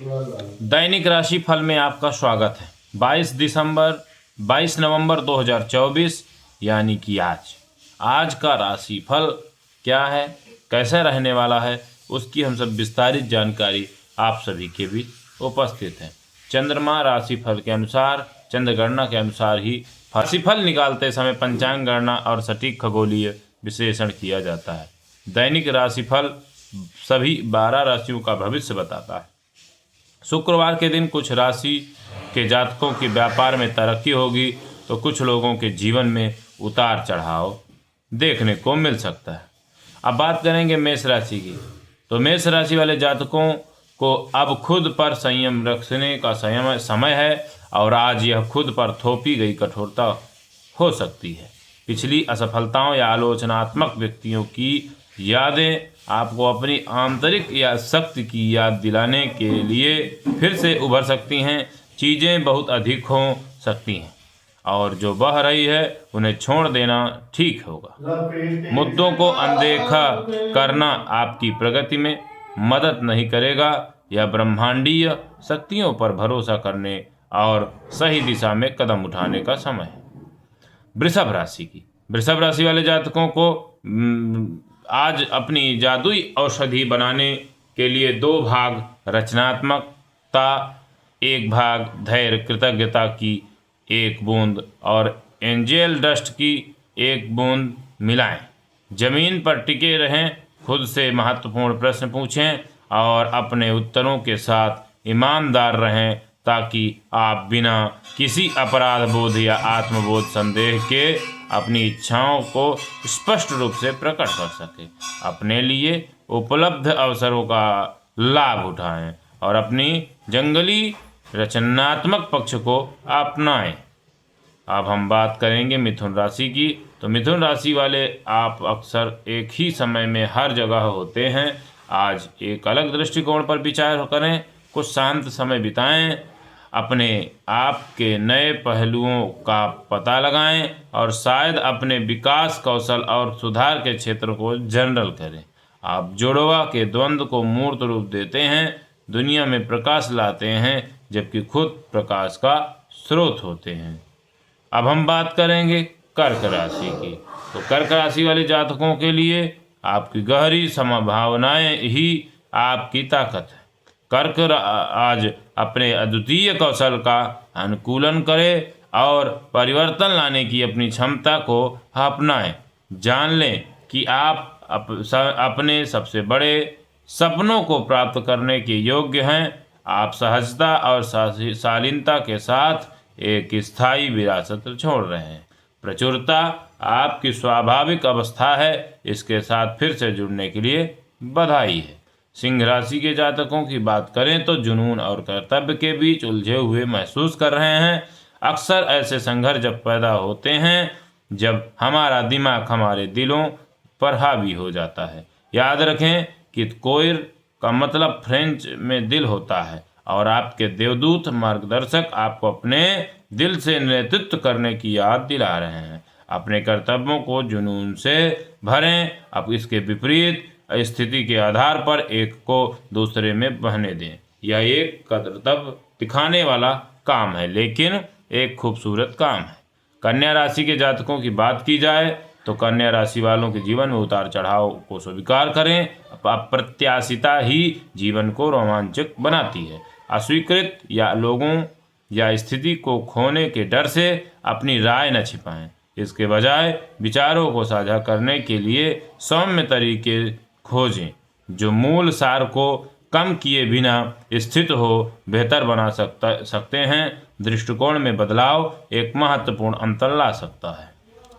दैनिक राशि फल में आपका स्वागत है। 22 नवंबर 2024 यानी कि आज का राशि फल क्या है, कैसे रहने वाला है, उसकी हम सब विस्तारित जानकारी आप सभी के बीच उपस्थित है। चंद्रमा राशि फल के अनुसार, चंद्र गणना के अनुसार ही राशिफल निकालते समय पंचांग गणना और सटीक खगोलीय विश्लेषण किया जाता है। दैनिक राशिफल सभी 12 राशियों का भविष्य बताता है। शुक्रवार के दिन कुछ राशि के जातकों की व्यापार में तरक्की होगी तो कुछ लोगों के जीवन में उतार चढ़ाव देखने को मिल सकता है। अब बात करेंगे मेष राशि की, तो मेष राशि वाले जातकों को अब खुद पर संयम रखने का समय है और आज यह खुद पर थोपी गई कठोरता हो सकती है। पिछली असफलताओं या आलोचनात्मक व्यक्तियों की यादें आपको अपनी आंतरिक या शक्ति की याद दिलाने के लिए फिर से उभर सकती हैं। चीज़ें बहुत अधिक हो सकती हैं और जो बह रही है उन्हें छोड़ देना ठीक होगा। मुद्दों को अनदेखा करना आपकी प्रगति में मदद नहीं करेगा। यह ब्रह्मांडीय शक्तियों पर भरोसा करने और सही दिशा में कदम उठाने का समय है। वृषभ राशि वाले जातकों को आज अपनी जादुई औषधि बनाने के लिए 2 भाग रचनात्मकता, 1 भाग धैर्य कृतज्ञता की 1 बूंद और एंजेल डस्ट की 1 बूंद मिलाएं। जमीन पर टिके रहें, खुद से महत्वपूर्ण प्रश्न पूछें और अपने उत्तरों के साथ ईमानदार रहें ताकि आप बिना किसी अपराध बोध या आत्मबोध संदेह के अपनी इच्छाओं को स्पष्ट रूप से प्रकट कर सकें। अपने लिए उपलब्ध अवसरों का लाभ उठाएं और अपनी जंगली रचनात्मक पक्ष को अपनाएं। अब हम बात करेंगे मिथुन राशि की, तो मिथुन राशि वाले आप अक्सर एक ही समय में हर जगह होते हैं। आज एक अलग दृष्टिकोण पर विचार करें, कुछ शांत समय बिताएं, अपने आप के नए पहलुओं का पता लगाएं और शायद अपने विकास कौशल और सुधार के क्षेत्र को जनरल करें। आप जुड़वा के द्वंद्व को मूर्त रूप देते हैं, दुनिया में प्रकाश लाते हैं जबकि खुद प्रकाश का स्रोत होते हैं। अब हम बात करेंगे कर्क राशि की, तो कर्क राशि वाले जातकों के लिए आपकी गहरी संभावनाएं ही आपकी ताकत है। कर्क आज अपने अद्वितीय कौशल का अनुकूलन करें और परिवर्तन लाने की अपनी क्षमता को अपनाएं। जान लें कि आप अपने सबसे बड़े सपनों को प्राप्त करने के योग्य हैं। आप सहजता और शालीनता के साथ एक स्थायी विरासत छोड़ रहे हैं। प्रचुरता आपकी स्वाभाविक अवस्था है, इसके साथ फिर से जुड़ने के लिए बधाई है। सिंह राशि के जातकों की बात करें तो जुनून और कर्तव्य के बीच उलझे हुए महसूस कर रहे हैं। अक्सर ऐसे संघर्ष जब पैदा होते हैं जब हमारा दिमाग हमारे दिलों पर हावी हो जाता है। याद रखें कि कोयर का मतलब फ्रेंच में दिल होता है और आपके देवदूत मार्गदर्शक आपको अपने दिल से नेतृत्व करने की याद दिला रहे हैं। अपने कर्तव्यों को जुनून से भरें। अब इसके विपरीत स्थिति के आधार पर एक को दूसरे में बहने दें। यह एक कर्तव्य दिखाने वाला काम है, लेकिन एक खूबसूरत काम है। कन्या राशि के जातकों की बात की जाए तो कन्या राशि वालों के जीवन में उतार चढ़ाव को स्वीकार करें। अप्रत्याशिता ही जीवन को रोमांचक बनाती है। अस्वीकृत या लोगों या स्थिति को खोने के डर से अपनी राय न छिपाएं। इसके बजाय विचारों को साझा करने के लिए सौम्य तरीके खोजें जो मूल सार को कम किए बिना स्थित हो बेहतर बना सकते हैं। दृष्टिकोण में बदलाव एक महत्वपूर्ण अंतर ला सकता है।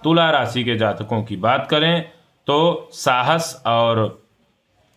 तुला राशि के जातकों की बात करें तो साहस और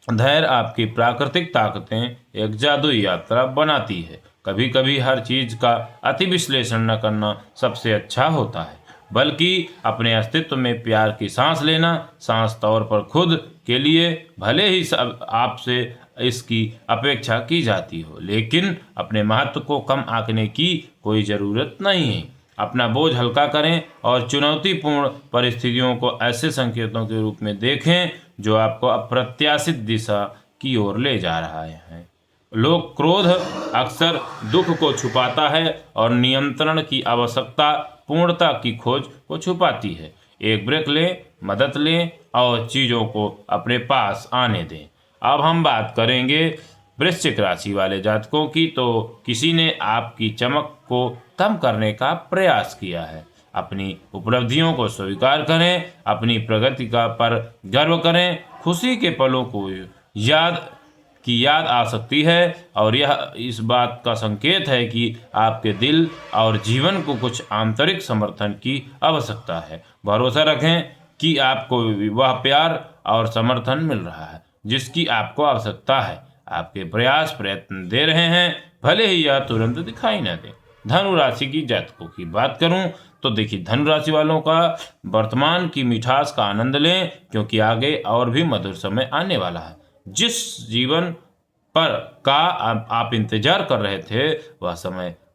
धैर्य आपकी प्राकृतिक ताकतें एक जादुई यात्रा बनाती है। कभी कभी हर चीज़ का अति विश्लेषण न करना सबसे अच्छा होता है, बल्कि अपने अस्तित्व में प्यार की सांस लेना। सांस तौर पर खुद के लिए भले ही आपसे इसकी अपेक्षा की जाती हो, लेकिन अपने महत्व को कम आंकने की कोई ज़रूरत नहीं है। अपना बोझ हल्का करें और चुनौतीपूर्ण परिस्थितियों को ऐसे संकेतों के रूप में देखें जो आपको अप्रत्याशित दिशा की ओर ले जा रहा है। लोग क्रोध अक्सर दुख को छुपाता है और नियंत्रण की आवश्यकता पूर्णता की खोज को छुपाती है। एक ब्रेक लें, मदद लें और चीज़ों को अपने पास आने दें। अब हम बात करेंगे वृश्चिक राशि वाले जातकों की। तो किसी ने आपकी चमक को कम करने का प्रयास किया है। अपनी उपलब्धियों को स्वीकार करें, अपनी प्रगति का पर गर्व करें। खुशी के पलों को याद आ सकती है और यह इस बात का संकेत है कि आपके दिल और जीवन को कुछ आंतरिक समर्थन की आवश्यकता है। भरोसा रखें कि आपको वह प्यार और समर्थन मिल रहा है जिसकी आपको आवश्यकता है। आपके प्रयास प्रयत्न दे रहे हैं, भले ही यह तुरंत दिखाई न दे। धनु राशि की जातकों की बात करूं तो देखिए, धनु राशि वालों का वर्तमान की मिठास का आनंद लें, क्योंकि आगे और भी मधुर समय आने वाला है। जिस जीवन पर का आप इंतजार कर रहे थे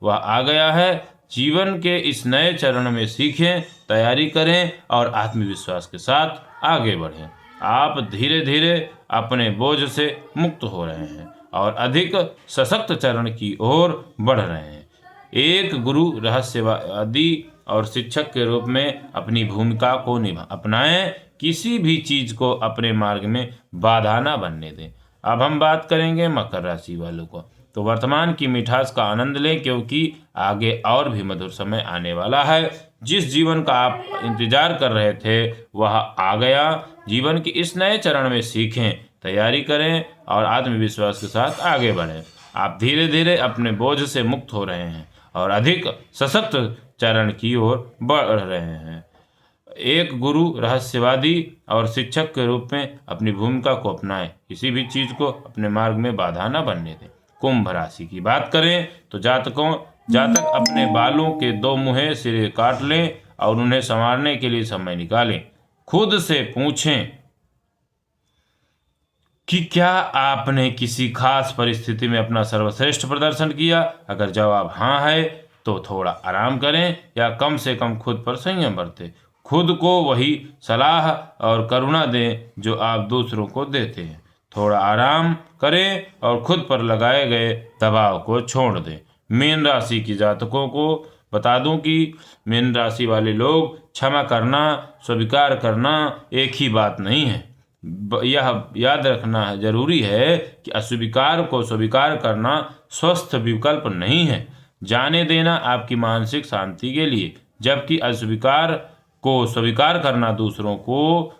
वह आ गया है। जीवन के इस नए चरण में सीखें, तैयारी करें और आत्मविश्वास के साथ आगे बढ़ें। आप धीरे धीरे अपने बोझ से मुक्त हो रहे हैं और अधिक सशक्त चरण की ओर बढ़ रहे हैं। एक गुरु, रहस्यवादी और शिक्षक के रूप में अपनी भूमिका को अपनाएं। किसी भी चीज को अपने मार्ग में बाधा ना बनने दें। अब हम बात करेंगे मकर राशि वालों को। तो वर्तमान की मिठास का आनंद लें, क्योंकि आगे और भी मधुर समय आने वाला है। जिस जीवन का आप इंतजार कर रहे थे वह आ गया। जीवन के इस नए चरण में सीखें, तैयारी करें और आत्मविश्वास के साथ आगे बढ़ें। आप धीरे धीरे अपने बोझ से मुक्त हो रहे हैं और अधिक सशक्त चरण की ओर बढ़ रहे हैं। एक गुरु, रहस्यवादी और शिक्षक के रूप में अपनी भूमिका को अपनाएं। किसी भी चीज को अपने मार्ग में बाधा न बनने दें। कुंभ राशि की बात करें तो जातक अपने बालों के दो मुँहे सिरे काट लें और उन्हें संवारने के लिए समय निकालें। खुद से पूछें कि क्या आपने किसी खास परिस्थिति में अपना सर्वश्रेष्ठ प्रदर्शन किया। अगर जवाब हाँ है तो थोड़ा आराम करें या कम से कम खुद पर संयम बरतें। खुद को वही सलाह और करुणा दें जो आप दूसरों को देते हैं। थोड़ा आराम करें और खुद पर लगाए गए दबाव को छोड़ दें। मीन राशि की जातकों को बता दूं कि मीन राशि वाले लोग, क्षमा करना, स्वीकार करना एक ही बात नहीं है। यह याद रखना जरूरी है कि अस्वीकार को स्वीकार करना स्वस्थ विकल्प नहीं है। जाने देना आपकी मानसिक शांति के लिए, जबकि अस्वीकार को स्वीकार करना दूसरों को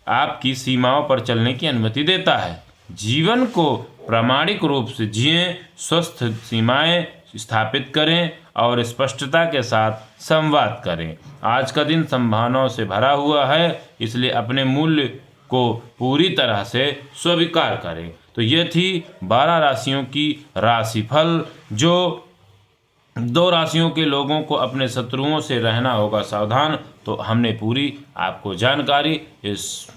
आपकी सीमाओं पर चलने की अनुमति देता है। जीवन को प्रामाणिक रूप से जिएं, स्वस्थ सीमाएं स्थापित करें और स्पष्टता के साथ संवाद करें। आज का दिन संभावनाओं से भरा हुआ है, इसलिए अपने मूल्य को पूरी तरह से स्वीकार करें। तो ये थी 12 राशियों की राशिफल। जो 2 राशियों के लोगों को अपने शत्रुओं से रहना होगा सावधान। तो हमने पूरी आपको जानकारी इस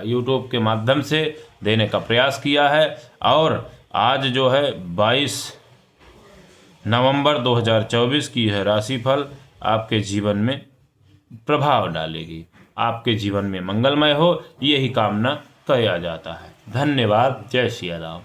YouTube के माध्यम से देने का प्रयास किया है। और आज जो है 22 नवंबर 2024 की यह राशिफल आपके जीवन में प्रभाव डालेगी। आपके जीवन में मंगलमय हो, यही कामना किया जाता है। धन्यवाद। जय श्री राम।